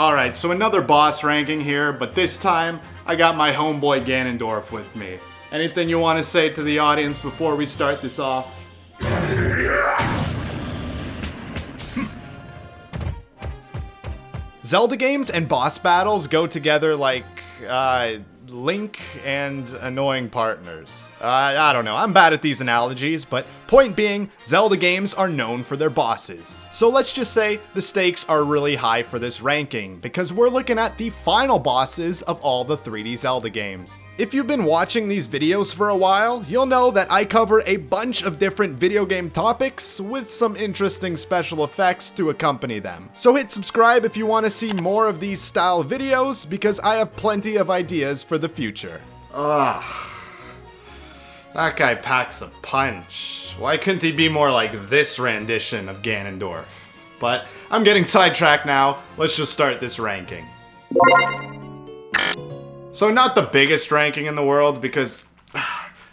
Alright, so another boss ranking here, but this time I got my homeboy Ganondorf with me. Anything you want to say to the audience before we start this off? Zelda games and boss battles go together like, Link and annoying partners. I don't know, I'm bad at these analogies, but point being, Zelda games are known for their bosses. So let's just say the stakes are really high for this ranking, because we're looking at the final bosses of all the 3D Zelda games. If you've been watching these videos for a while, you'll know that I cover a bunch of different video game topics with some interesting special effects to accompany them. So hit subscribe if you want to see more of these style videos, because I have plenty of ideas for the future. Ugh. That guy packs a punch. Why couldn't he be more like this rendition of Ganondorf? But I'm getting sidetracked now. Let's just start this ranking. So not the biggest ranking in the world because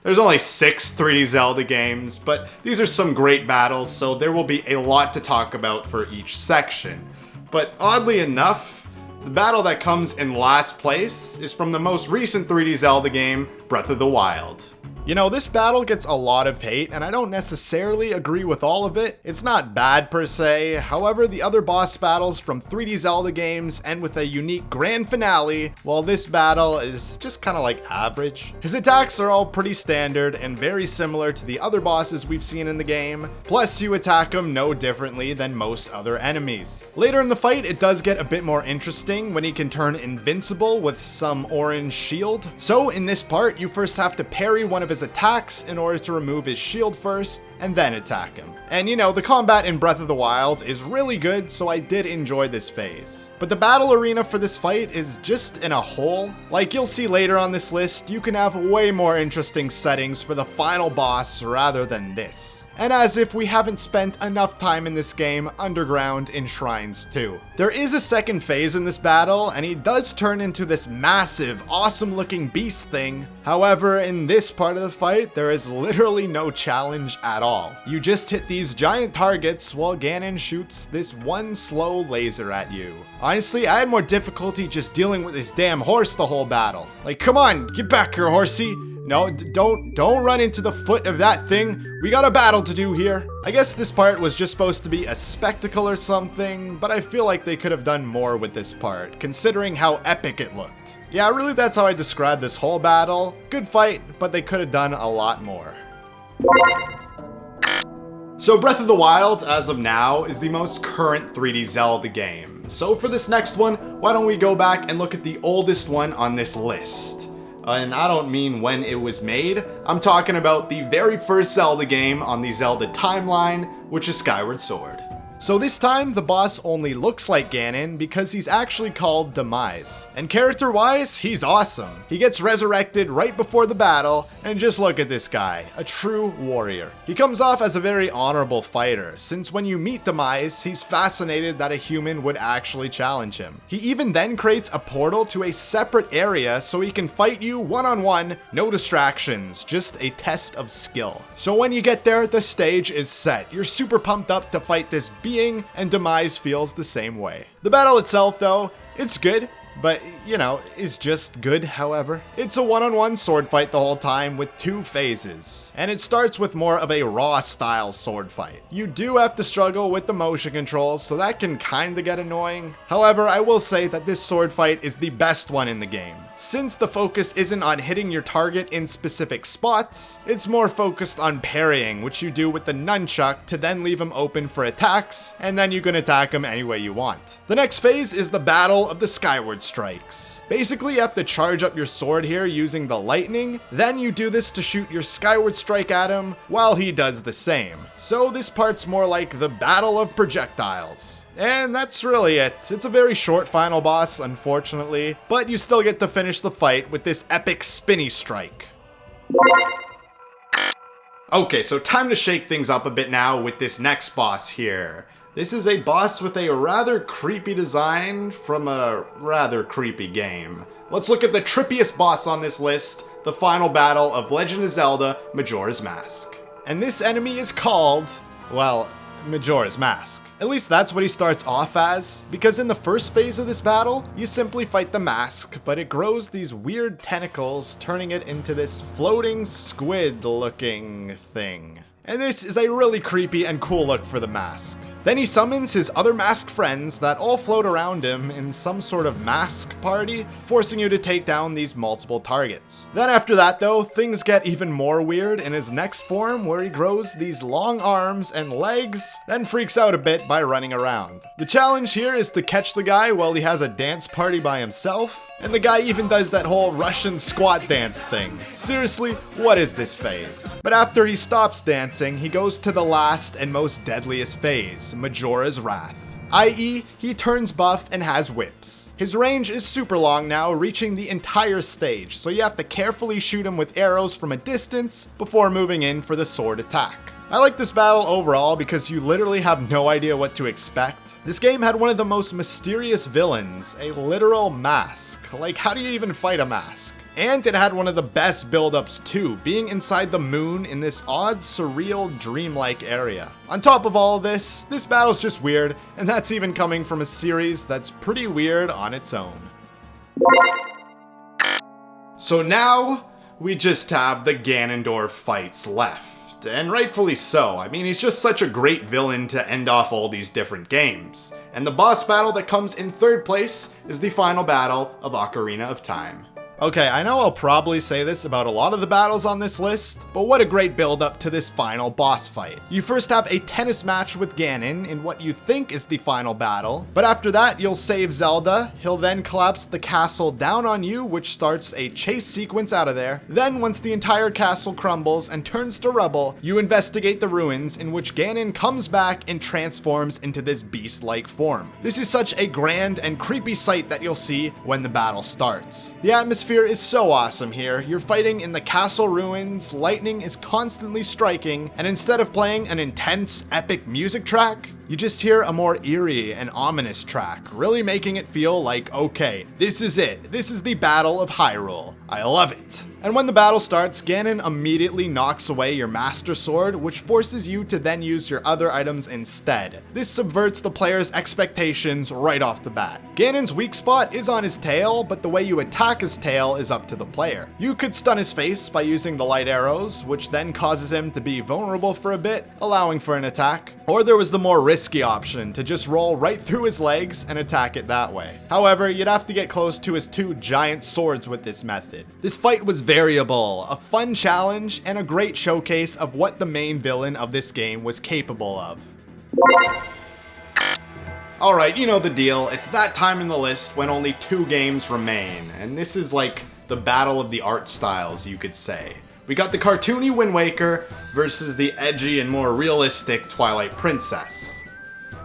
there's only 6 3D Zelda games, but these are some great battles, so there will be a lot to talk about for each section. But oddly enough, the battle that comes in last place is from the most recent 3D Zelda game, Breath of the Wild. You know, this battle gets a lot of hate, and I don't necessarily agree with all of it. It's not bad per se, however, the other boss battles from 3D Zelda games end with a unique grand finale, while this battle is just kinda like average. His attacks are all pretty standard and very similar to the other bosses we've seen in the game, plus you attack him no differently than most other enemies. Later in the fight, it does get a bit more interesting when he can turn invincible with some orange shield. So in this part, you first have to parry one of his attacks in order to remove his shield first, and then attack him. And you know, the combat in Breath of the Wild is really good, so I did enjoy this phase. But the battle arena for this fight is just in a hole. Like you'll see later on this list, you can have way more interesting settings for the final boss rather than this. And as if we haven't spent enough time in this game underground in shrines too. There is a second phase in this battle, and he does turn into this massive, awesome looking beast thing. However, in this part of the fight, there is literally no challenge at all. You just hit these giant targets while Ganon shoots this one slow laser at you. Honestly, I had more difficulty just dealing with this damn horse the whole battle. Like, come on, get back here, horsey. No, don't run into the foot of that thing. We got a battle to do here. I guess this part was just supposed to be a spectacle or something, but I feel like they could have done more with this part, considering how epic it looked. Yeah, really that's how I describe this whole battle. Good fight, but they could have done a lot more. So Breath of the Wild, as of now, is the most current 3D Zelda game. So for this next one, why don't we go back and look at the oldest one on this list. And I don't mean when it was made, I'm talking about the very first Zelda game on the Zelda timeline, which is Skyward Sword. So this time, the boss only looks like Ganon because he's actually called Demise. And character-wise, he's awesome. He gets resurrected right before the battle, and just look at this guy, a true warrior. He comes off as a very honorable fighter, since when you meet Demise, he's fascinated that a human would actually challenge him. He even then creates a portal to a separate area so he can fight you one-on-one, no distractions, just a test of skill. So when you get there, the stage is set. You're super pumped up to fight this being, and Demise feels the same way. The battle itself though, it's good, but you know, is just good. However, it's a one-on-one sword fight the whole time with 2 phases, and it starts with more of a raw style sword fight. You do have to struggle with the motion controls, so that can kinda get annoying. However, I will say that this sword fight is the best one in the game. Since the focus isn't on hitting your target in specific spots, it's more focused on parrying, which you do with the nunchuck to then leave him open for attacks, and then you can attack him any way you want. The next phase is the Battle of the Skyward Strikes. Basically, you have to charge up your sword here using the lightning, then you do this to shoot your Skyward Strike at him while he does the same. So this part's more like the Battle of Projectiles. And that's really it. It's a very short final boss, unfortunately, but you still get to finish the fight with this epic spinny strike. Okay, so time to shake things up a bit now with this next boss here. This is a boss with a rather creepy design from a rather creepy game. Let's look at the trippiest boss on this list, the final battle of Legend of Zelda Majora's Mask. And this enemy is called, well, Majora's Mask. At least that's what he starts off as, because in the first phase of this battle, you simply fight the mask, but it grows these weird tentacles, turning it into this floating squid-looking thing. And this is a really creepy and cool look for the mask. Then he summons his other masked friends that all float around him in some sort of mask party, forcing you to take down these multiple targets. Then after that though, things get even more weird in his next form where he grows these long arms and legs, then freaks out a bit by running around. The challenge here is to catch the guy while he has a dance party by himself, and the guy even does that whole Russian squat dance thing. Seriously, what is this phase? But after he stops dancing, he goes to the last and most deadliest phase, Majora's Wrath. i.e., he turns buff and has whips. His range is super long now, reaching the entire stage, so you have to carefully shoot him with arrows from a distance before moving in for the sword attack. I like this battle overall because you literally have no idea what to expect. This game had one of the most mysterious villains, a literal mask. Like, how do you even fight a mask? And it had one of the best build-ups too, being inside the moon in this odd, surreal, dreamlike area. On top of all of this battle's just weird, and that's even coming from a series that's pretty weird on its own. So now, we just have the Ganondorf fights left, and rightfully so. I mean, he's just such a great villain to end off all these different games. And the boss battle that comes in third place is the final battle of Ocarina of Time. Okay, I know I'll probably say this about a lot of the battles on this list, but what a great build up to this final boss fight. You first have a tennis match with Ganon in what you think is the final battle, but after that you'll save Zelda, he'll then collapse the castle down on you, which starts a chase sequence out of there. Then once the entire castle crumbles and turns to rubble, you investigate the ruins in which Ganon comes back and transforms into this beast-like form. This is such a grand and creepy sight that you'll see when the battle starts. The atmosphere is so awesome here. You're fighting in the castle ruins, lightning is constantly striking, and instead of playing an intense, epic music track, you just hear a more eerie and ominous track, really making it feel like, okay, this is it. This is the Battle of Hyrule. I love it. And when the battle starts, Ganon immediately knocks away your Master Sword, which forces you to then use your other items instead. This subverts the player's expectations right off the bat. Ganon's weak spot is on his tail, but the way you attack his tail is up to the player. You could stun his face by using the light arrows, which then causes him to be vulnerable for a bit, allowing for an attack. Or there was the more risky option to just roll right through his legs and attack it that way. However, you'd have to get close to his two giant swords with this method. This fight was variable, a fun challenge, and a great showcase of what the main villain of this game was capable of. Alright, you know the deal. It's that time in the list when only 2 games remain, and this is like the battle of the art styles, you could say. We got the cartoony Wind Waker versus the edgy and more realistic Twilight Princess.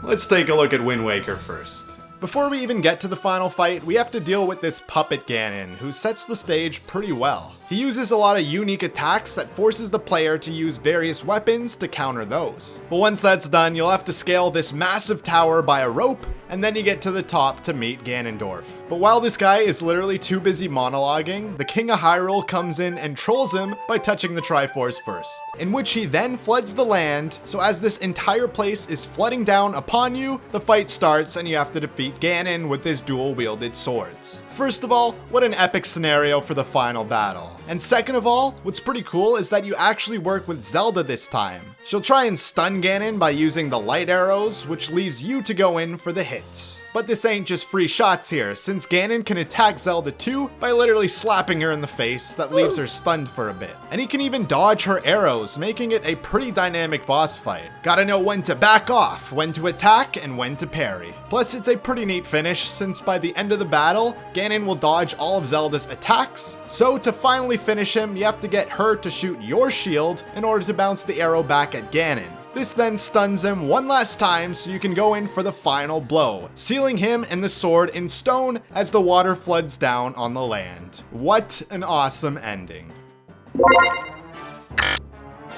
Let's take a look at Wind Waker first. Before we even get to the final fight, we have to deal with this puppet Ganon, who sets the stage pretty well. He uses a lot of unique attacks that forces the player to use various weapons to counter those. But once that's done, you'll have to scale this massive tower by a rope, and then you get to the top to meet Ganondorf. But while this guy is literally too busy monologuing, the King of Hyrule comes in and trolls him by touching the Triforce first, in which he then floods the land, so as this entire place is flooding down upon you, the fight starts and you have to defeat Ganon with his dual-wielded swords. First of all, what an epic scenario for the final battle. And second of all, what's pretty cool is that you actually work with Zelda this time. She'll try and stun Ganon by using the light arrows, which leaves you to go in for the hits. But this ain't just free shots here, since Ganon can attack Zelda too by literally slapping her in the face that leaves her stunned for a bit. And he can even dodge her arrows, making it a pretty dynamic boss fight. Gotta know when to back off, when to attack, and when to parry. Plus, it's a pretty neat finish, since by the end of the battle, Ganon will dodge all of Zelda's attacks. So to finally finish him, you have to get her to shoot your shield in order to bounce the arrow back at Ganon. This then stuns him one last time so you can go in for the final blow, sealing him and the sword in stone as the water floods down on the land. What an awesome ending.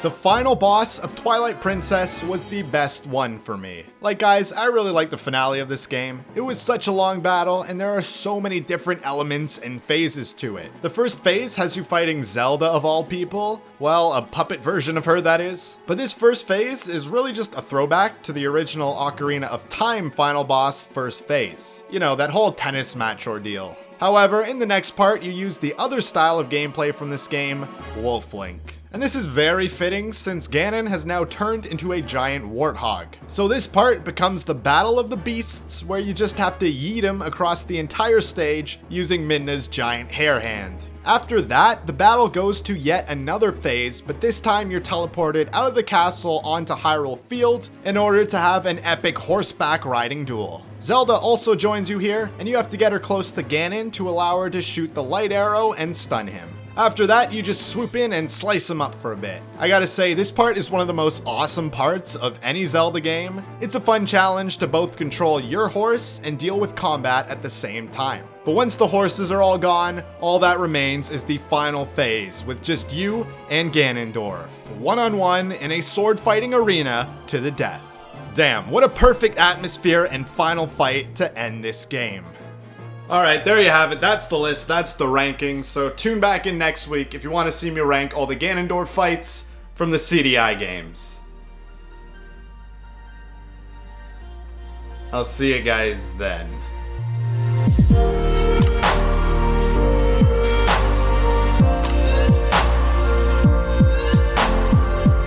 The final boss of Twilight Princess was the best one for me. Like guys, I really like the finale of this game. It was such a long battle and there are so many different elements and phases to it. The first phase has you fighting Zelda of all people. Well, a puppet version of her that is. But this first phase is really just a throwback to the original Ocarina of Time final boss first phase. You know, that whole tennis match ordeal. However, in the next part, you use the other style of gameplay from this game, Wolf Link. And this is very fitting since Ganon has now turned into a giant warthog. So this part becomes the Battle of the Beasts, where you just have to yeet him across the entire stage using Midna's giant hair hand. After that, the battle goes to yet another phase, but this time you're teleported out of the castle onto Hyrule Field in order to have an epic horseback riding duel. Zelda also joins you here, and you have to get her close to Ganon to allow her to shoot the light arrow and stun him. After that, you just swoop in and slice him up for a bit. I gotta say, this part is one of the most awesome parts of any Zelda game. It's a fun challenge to both control your horse and deal with combat at the same time. But once the horses are all gone, all that remains is the final phase with just you and Ganondorf, one-on-one in a sword-fighting arena to the death. Damn, what a perfect atmosphere and final fight to end this game. Alright, there you have it. That's the list. That's the rankings. So tune back in next week if you want to see me rank all the Ganondorf fights from the CDI games. I'll see you guys then.